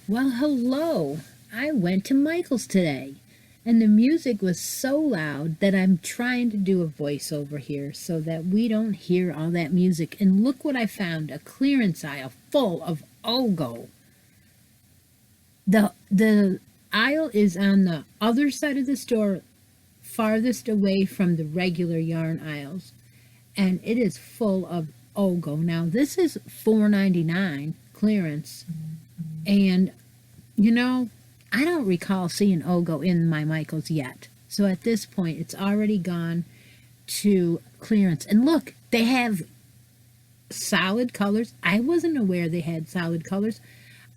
Well, hello. I went to Michael's today, and the music was so loud that I'm trying to do a voiceover here so that we don't hear all that music. And look what I found, a clearance aisle full of Ogo. The aisle is on the other side of the store, farthest away from the regular yarn aisles, and it is full of Ogo. Now, this is $4.99 clearance, and you know, I don't recall seeing Ogo in my Michaels yet. So at this point, it's already gone to clearance. And look, they have solid colors. I wasn't aware they had solid colors.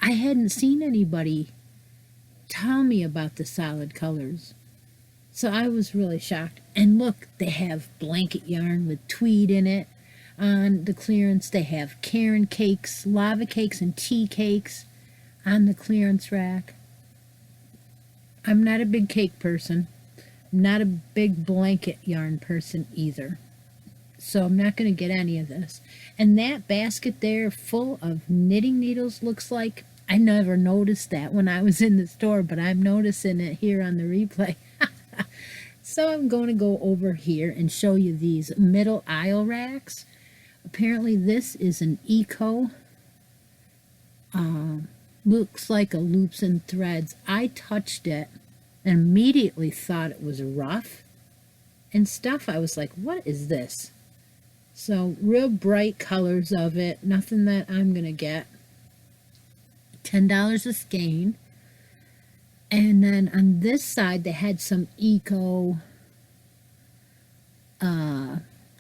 I hadn't seen anybody tell me about the solid colors. So I was really shocked. And look, they have blanket yarn with tweed in it. On the clearance, they have Karen cakes, lava cakes, and tea cakes on the clearance rack. I'm not a big cake person. I'm not a big blanket yarn person either. So I'm not going to get any of this. And that basket there full of knitting needles looks like, I never noticed that when I was in the store, but I'm noticing it here on the replay. So I'm going to go over here and show you these middle aisle racks. Apparently this is an eco looks like a loops and threads. I touched it and immediately thought it was rough and stuff. I was like, what is this? So real bright colors of it, nothing that I'm gonna get. $10 a skein. And then on this side they had some eco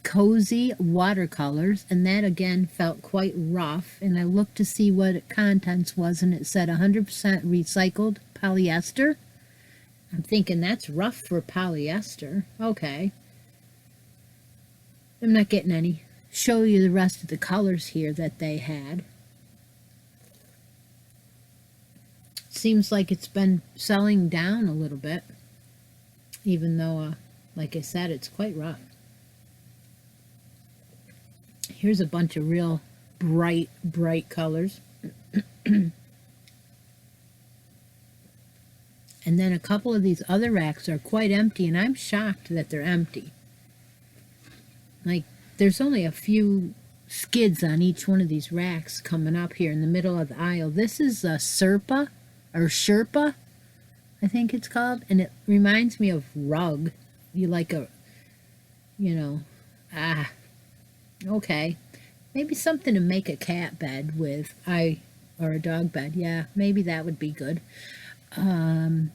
cozy watercolors, and that again felt quite rough. And I looked to see what it contents was, and it said 100% recycled polyester. I'm thinking that's rough for polyester. Okay, I'm not getting any. Show you the rest of the colors here that they had. Seems like it's been selling down a little bit, even though like I said, it's quite rough. Here's a bunch of real bright colors. And then a couple of these other racks are quite empty, and I'm shocked that they're empty. Like, there's only a few skids on each one of these racks coming up here in the middle of the aisle. This is a Sherpa, I think it's called, and it reminds me of rug. You like a, you know, okay, maybe something to make a cat bed with, or a dog bed. Yeah, maybe that would be good. Then,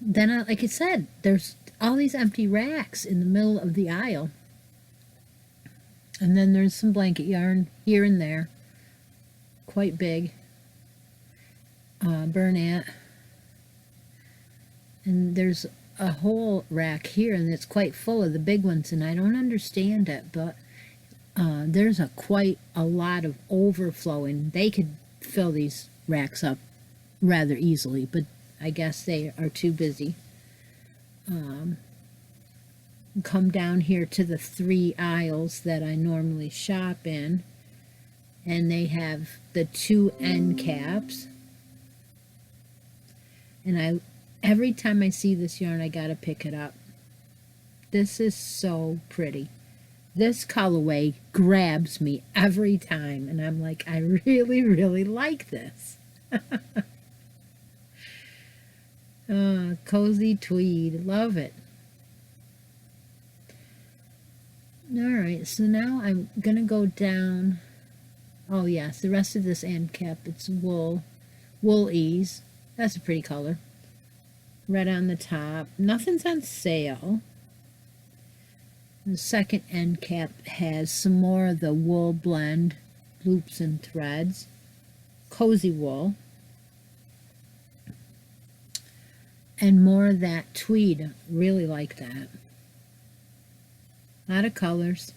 like I said, there's all these empty racks in the middle of the aisle. And then there's some blanket yarn here and there, quite big. Bernat. And there's a whole rack here, and it's quite full of the big ones, and I don't understand it, but there's quite a lot of overflowing. They could fill these racks up rather easily, but I guess they are too busy. Come down here to the 3 aisles that I normally shop in, and they have the 2 end caps. And every time I see this yarn, I gotta pick it up. This is so pretty. This colorway grabs me every time, and I'm like, I really like this. Cozy tweed. Love it. Alright, so now I'm going to go down. Oh, yes, the rest of this end cap, it's wool. Wool ease. That's a pretty color. Red on the top. Nothing's on sale. The second end cap has some more of the wool blend, loops and threads. Cozy wool. And more of that tweed. Really like that. A lot of colors.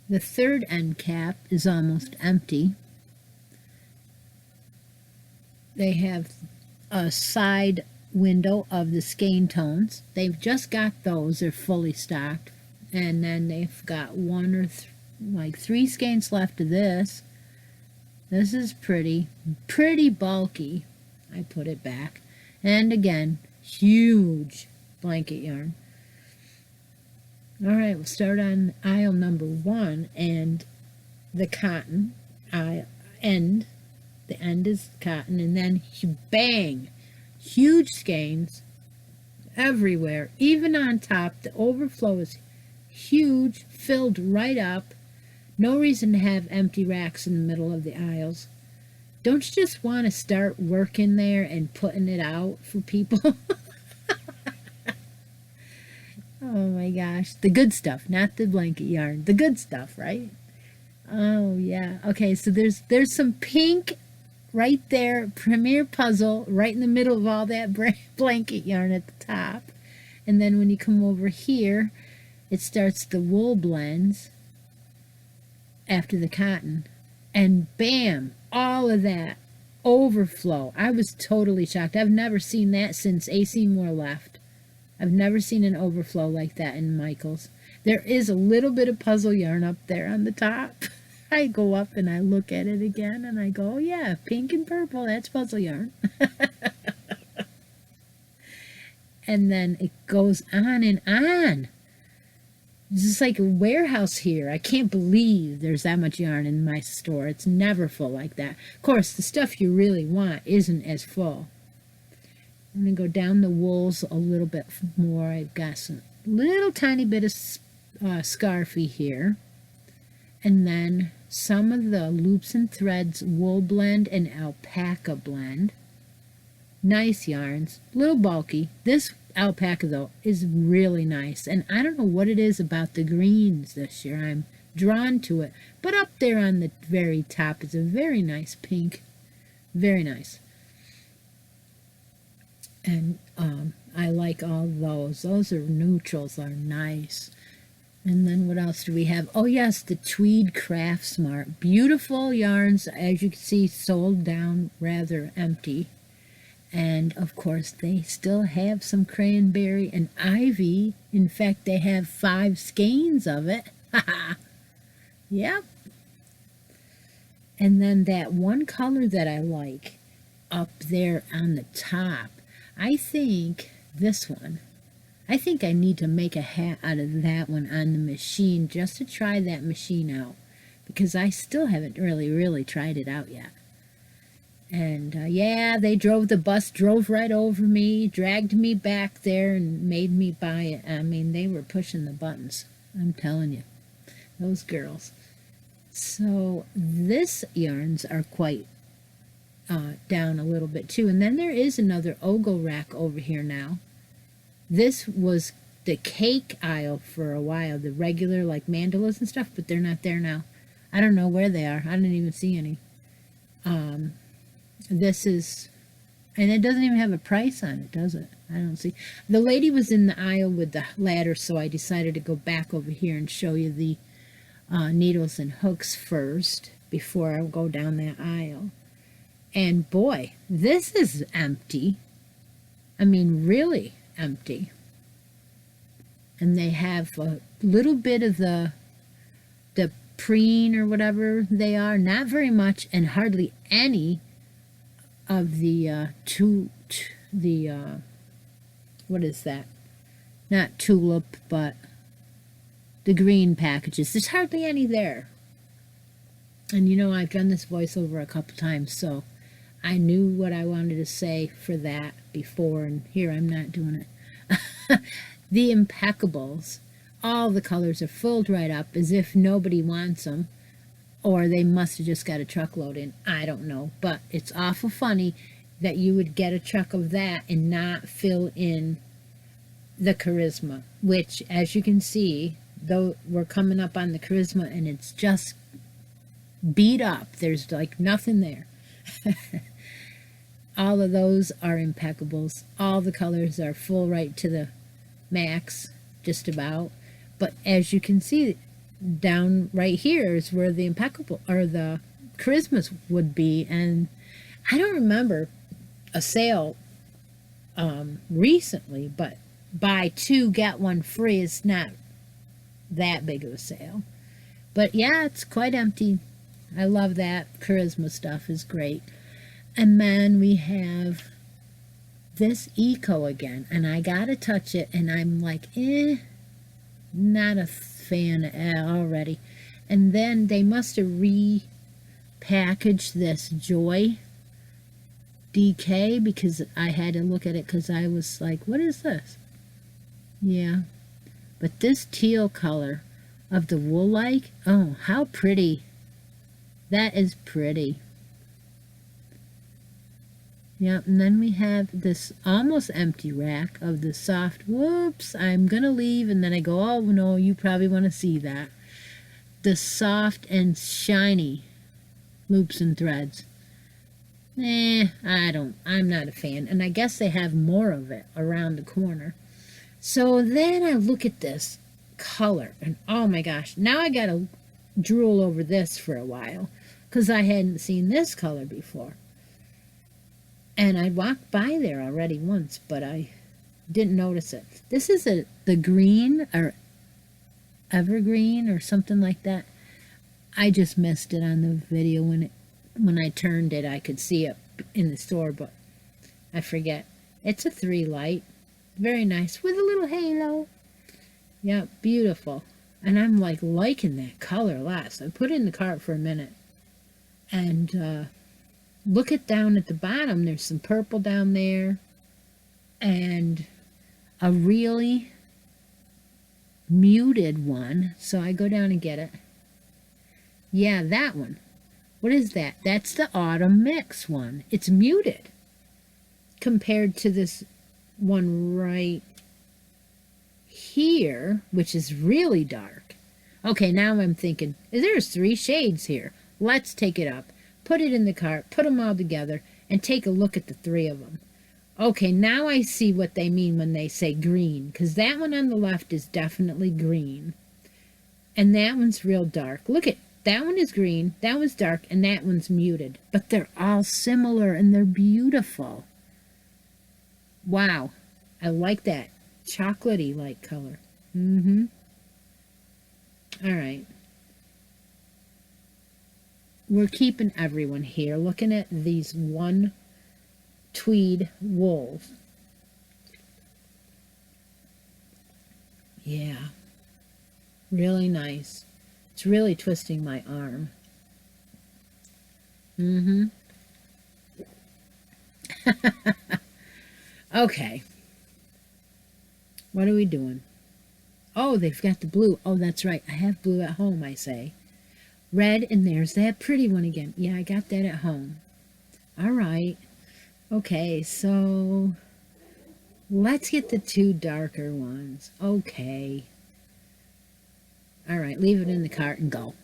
The third end cap is almost empty. They have a side window of the skein tones. They've just got those. They're fully stocked. And then they've got one or like 3 skeins left of this. This is pretty bulky. I put it back. And again, huge blanket yarn. All right, we'll start on aisle number 1, and the cotton end. The end is cotton, and then bang, huge skeins everywhere, even on top. The overflow is huge, filled right up. No reason to have empty racks in the middle of the aisles. Don't you just want to start working there and putting it out for people? Oh my gosh, the good stuff, not the blanket yarn, the good stuff, right? Oh yeah. Okay, so there's some pink right there, Premier Puzzle, right in the middle of all that blanket yarn at the top. And then when you come over here, it starts the wool blends after the cotton. And bam, all of that overflow. I was totally shocked. I've never seen that since A.C. Moore left. I've never seen an overflow like that in Michael's. There is a little bit of puzzle yarn up there on the top. I go up and I look at it again and I go, oh yeah, pink and purple, that's puzzle yarn. And then it goes on and on. This is like a warehouse here. I can't believe there's that much yarn in my store. It's never full like that. Of course, the stuff you really want isn't as full. I'm going to go down the wools a little bit more. I've got some little tiny bit of scarfy here. And then some of the loops and threads wool blend and alpaca blend. Nice yarns. A little bulky. This alpaca, though, is really nice. And I don't know what it is about the greens this year. I'm drawn to it. But up there on the very top is a very nice pink. Very nice. And I like all those. Those are neutrals, are nice. And then what else do we have? Oh yes, the Tweed Craft Smart. Beautiful yarns, as you can see, sold down rather empty. And of course they still have some cranberry and ivy. In fact, they have 5 skeins of it. Yep. And then that one color that I like up there on the top, I think this one, I think I need to make a hat out of that one on the machine just to try that machine out, because I still haven't really tried it out yet. And yeah, the bus drove right over me, dragged me back there and made me buy it. I mean, they were pushing the buttons, I'm telling you, those girls. So this yarns are quite down a little bit too. And then there is another Ogo rack over here now. This was the cake aisle for a while, the regular like mandalas and stuff, but they're not there now. I don't know where they are. I didn't even see any. This is, and it doesn't even have a price on it, does it? I don't see. The lady was in the aisle with the ladder, so I decided to go back over here and show you the needles and hooks first before I go down that aisle. And boy, this is empty. I mean, really empty. And they have a little bit of the preen or whatever they are, not very much, and hardly any of the what is that? Not tulip, but the green packages. There's hardly any there. And you know, I've done this voiceover a couple times, so I knew what I wanted to say for that before, and here I'm not doing it. The Impeccables. All the colors are filled right up as if nobody wants them, or they must have just got a truckload in. I don't know, but it's awful funny that you would get a truck of that and not fill in the Charisma, which, as you can see, though we're coming up on the Charisma and it's just beat up. There's like nothing there. All of those are Impeccables. All the colors are full right to the max, just about. But as you can see, down right here is where the Impeccable or the Charismas would be, and I don't remember a sale recently, but buy two get one free is not that big of a sale. But yeah, it's quite empty. I love that. Charisma stuff is great. And then we have this Eco again, and I gotta touch it, and I'm like, not a fan already. And then they must have repackaged this Joy DK, because I had to look at it because I was like, what is this? Yeah, but this teal color of the wool-like, oh, how pretty. That is pretty. Yep, and then we have this almost empty rack of the soft, whoops, I'm gonna leave, and then I go, oh no, you probably want to see that. The soft and shiny loops and threads. I'm not a fan, and I guess they have more of it around the corner. So then I look at this color, and oh my gosh, now I gotta drool over this for a while, because I hadn't seen this color before. And I walked by there already once, but I didn't notice it. This is the green, or evergreen, or something like that. I just missed it on the video when I turned it. I could see it in the store, but I forget. It's a 3 light, very nice, with a little halo. Yeah, beautiful. And I'm like liking that color a lot. So I put it in the cart for a minute, and look at down at the bottom, there's some purple down there, and a really muted one. So I go down and get it. Yeah, that one. What is that? That's the Autumn Mix one. It's muted compared to this one right here, which is really dark. Okay, now I'm thinking, there's 3 shades here. Let's take it up. Put it in the cart, put them all together, and take a look at the 3 of them. Okay, now I see what they mean when they say green, because that one on the left is definitely green. And that one's real dark. Look at, that one is green, that one's dark, and that one's muted. But they're all similar, and they're beautiful. Wow, I like that chocolatey-like color. All right. We're keeping everyone here looking at these one tweed wools. Yeah, really nice. It's really twisting my arm. Okay. What are we doing? Oh, they've got the blue. Oh, that's right. I have blue at home, I say. Red, and there's that pretty one again. Yeah, I got that at home. All right. Okay, so let's get the 2 darker ones. Okay. All right, leave it in the cart and go.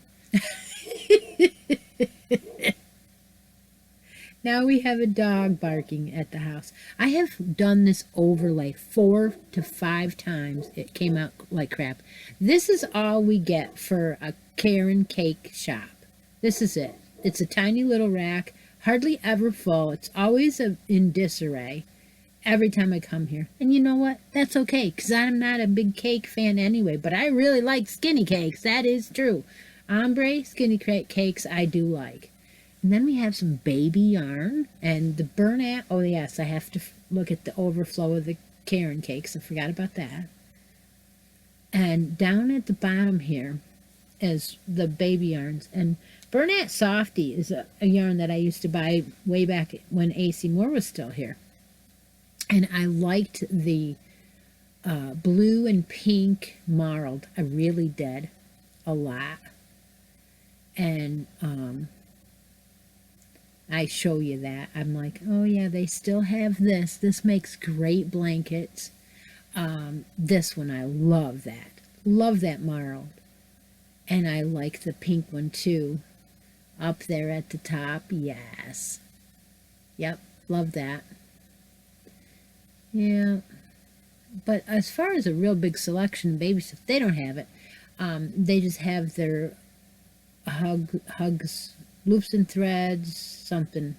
Now we have a dog barking at the house. I have done this overlay 4 to 5 times. It came out like crap. This is all we get for a Karen cake shop. This is it. It's a tiny little rack, hardly ever full. It's always in disarray every time I come here. And you know what? That's okay, because I'm not a big cake fan anyway, but I really like skinny cakes. That is true. Ombre skinny cakes I do like. And then we have some baby yarn and the burnout. Oh yes, I have to look at the overflow of the Karen cakes. I forgot about that. And down at the bottom here is the baby yarns. And Bernat Softy is a yarn that I used to buy way back when AC Moore was still here. And I liked the blue and pink marled. I really did. A lot. And I show you that. I'm like, oh yeah, they still have this. This makes great blankets. This one, I love that. Love that marled. And I like the pink one too. Up there at the top, yes. Yep, love that. Yeah. But as far as a real big selection of baby stuff, they don't have it. They just have their hugs, loops and threads, something.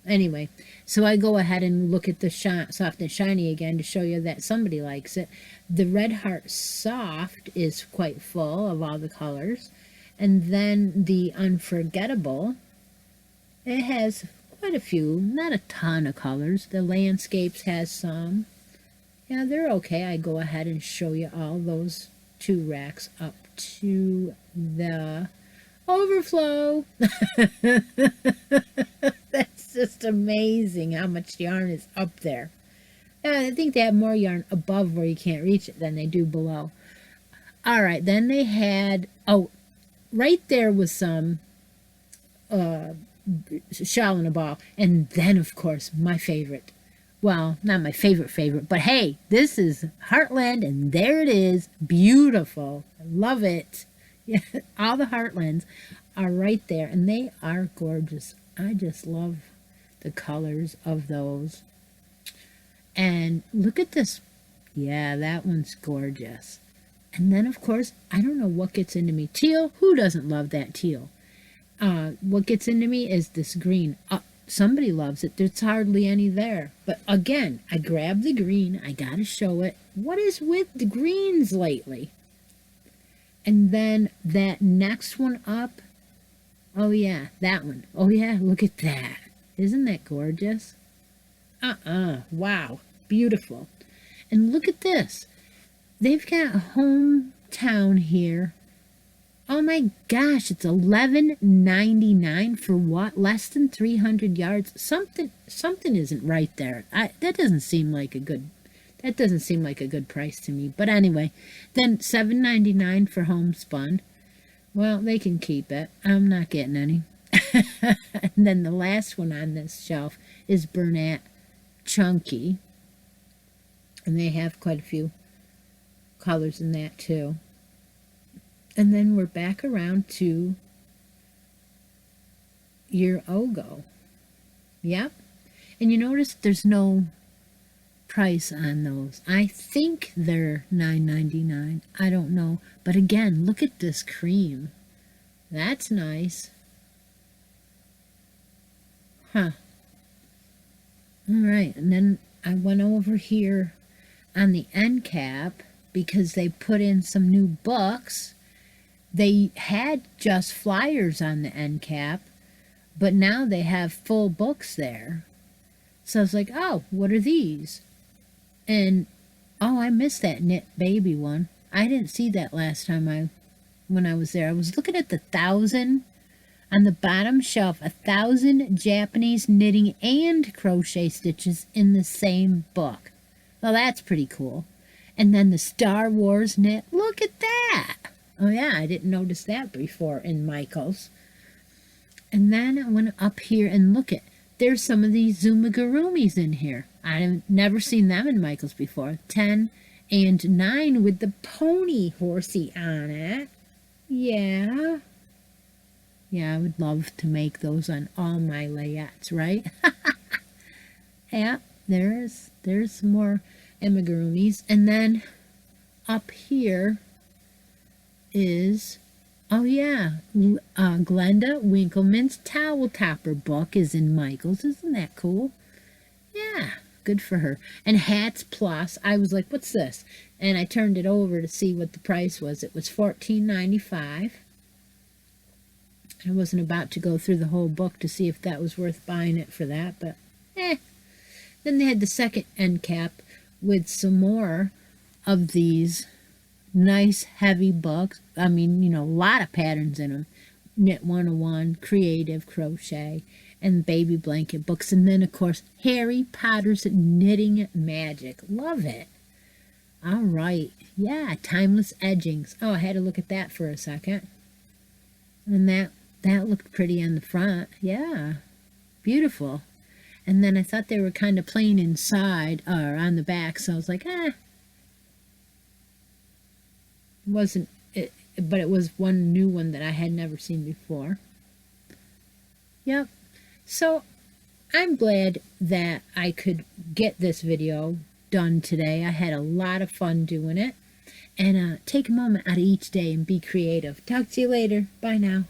Anyway, so I go ahead and look at the Soft and Shiny again to show you that somebody likes it. The Red Heart Soft is quite full of all the colors. And then the Unforgettable, it has quite a few, not a ton of colors. The Landscapes has some. Yeah, they're okay. I go ahead and show you all those 2 racks up to the overflow. That's just amazing how much yarn is up there. I think they have more yarn above where you can't reach it than they do below. All right, then they had, right there was some shell in a ball. And then, of course, my favorite. Well, not my favorite, but hey, this is Heartland, and there it is. Beautiful. I love it. Yeah, all the Heartlands are right there, and they are gorgeous. I just love the colors of those. And look at this. Yeah, that one's gorgeous. And then, of course, I don't know what gets into me. Teal. Who doesn't love that teal? What gets into me is this green. Somebody loves it. There's hardly any there. But again, I grabbed the green. I got to show it. What is with the greens lately? And then that next one up. Oh, yeah, that one. Oh, yeah, look at that. Isn't that gorgeous? Wow. Beautiful. And look at this. They've got a hometown here. Oh my gosh, it's $11.99 for what? Less than 300 yards. Something isn't right there. That doesn't seem like a good price to me. But anyway, then $7.99 for homespun. Well, they can keep it. I'm not getting any. And then the last one on this shelf is Bernat Chunky. And they have quite a few colors in that too. And then we're back around to your Ogo. Yep. And you notice there's no price on those. I think they're $9.99. I don't know. But again, look at this cream. That's nice. Huh. All right. And then I went over here on the end cap because they put in some new books. They had just flyers on the end cap, but now they have full books there. So I was like, oh, what are these? And, oh, I missed that Knit Baby one. I didn't see that last time when I was there. I was looking at the 1,000 on the bottom shelf, 1,000 Japanese knitting and crochet stitches in the same book. Well, that's pretty cool. And then the Star Wars knit. Look at that. Oh, yeah, I didn't notice that before in Michael's. And then I went up here and look at, there's some of these Zumigurumis in here. I've never seen them in Michael's before. 10 and 9 with the pony horsey on it. Yeah. Yeah, I would love to make those on all my layouts, right? Yeah, there's some more amigurumis. And then up here is, oh yeah, Glenda Winkleman's Towel Topper book is in Michael's. Isn't that cool? Yeah, good for her. And Hats Plus, I was like, what's this? And I turned it over to see what the price was. It was $14.95. I wasn't about to go through the whole book to see if that was worth buying it for that, but Then they had the second end cap with some more of these Nice heavy books. I mean, a lot of patterns in them. Knit 101, Creative Crochet, and baby blanket books. And then, of course, Harry Potter's Knitting Magic. Love it. All right. Yeah, Timeless Edgings. Oh, I had to look at that for a second. And that looked pretty on the front. Yeah, beautiful. And then I thought they were kind of plain inside or on the back, so I was like, wasn't it, but it was one new one that I had never seen before. Yep. So I'm glad that I could get this video done today. I had a lot of fun doing it. And take a moment out of each day and be creative. Talk to you later. Bye now.